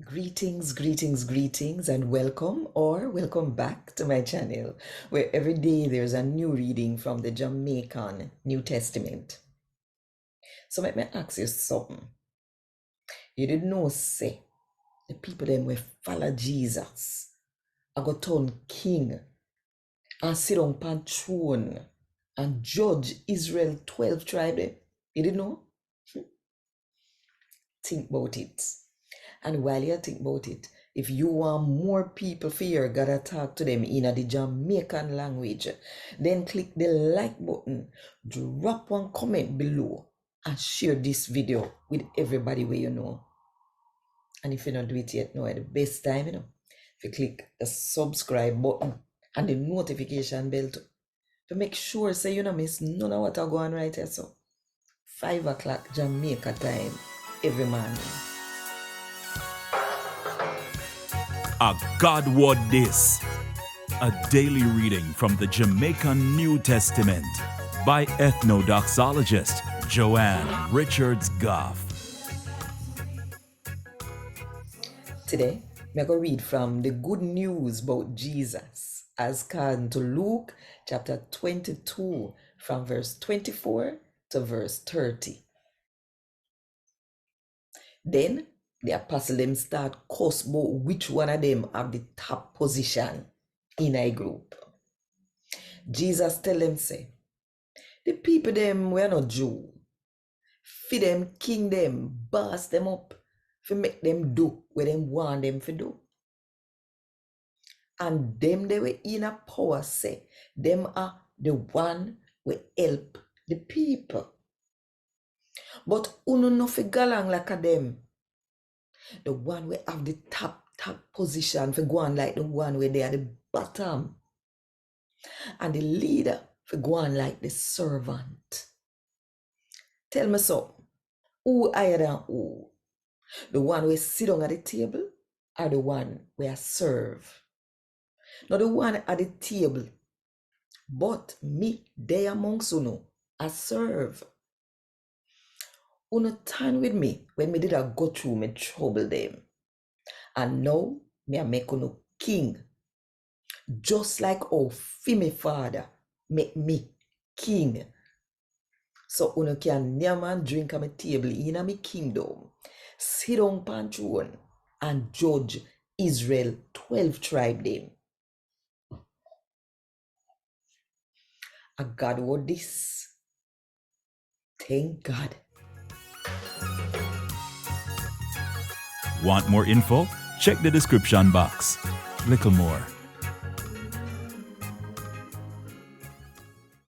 Greetings, and welcome back to my channel, where every day there's a new reading from the Jamaican New Testament. So let me ask you something. You didn't know, say, the people them will follow Jesus, I go turn king, and sit on pan throne, and judge Israel 12 tribe them? You didn't know? Think about it. And while you think about it, if you want more people for your gotta talk to them in the Jamaican language, then click the like button, drop one comment below, and share this video with everybody where you know. And if you don't do it yet, now at the best time, if you click the subscribe button and the notification bell to make sure so you don't miss none of what I go on right here. So 5 o'clock Jamaica time every morning. A God Word This, a daily reading from the Jamaican New Testament by Ethnodoxologist Joanne Richards Goffe. Today, I'm going to read from the good news about Jesus as according to Luke chapter 22 from verse 24 to verse 30. Then the apostle them start cuss about which one of them have the top position in a group. Jesus tell them say, the people them were not Jew. Feed them, king them, boss them up, for make them do what them want them to do. And them they were in a power say, them are the one we help the people. But uno no fi galang like a them. The one we have the top position for go on like the one where they are the bottom. And the leader for go on like the servant. Tell me so, who higher than who? The one we sit on at the table or the one where serve? Not the one at the table, but me there amongst you, I serve. Uno turn with me when me did I go through me trouble them. And now me I make uno king. Just like how me father make me king. So uno can near and drink at my table in a me kingdom. Sit on pan throne and judge Israel 12 tribe them. A God word this. Thank God. Want more info? Check the description box. Little more.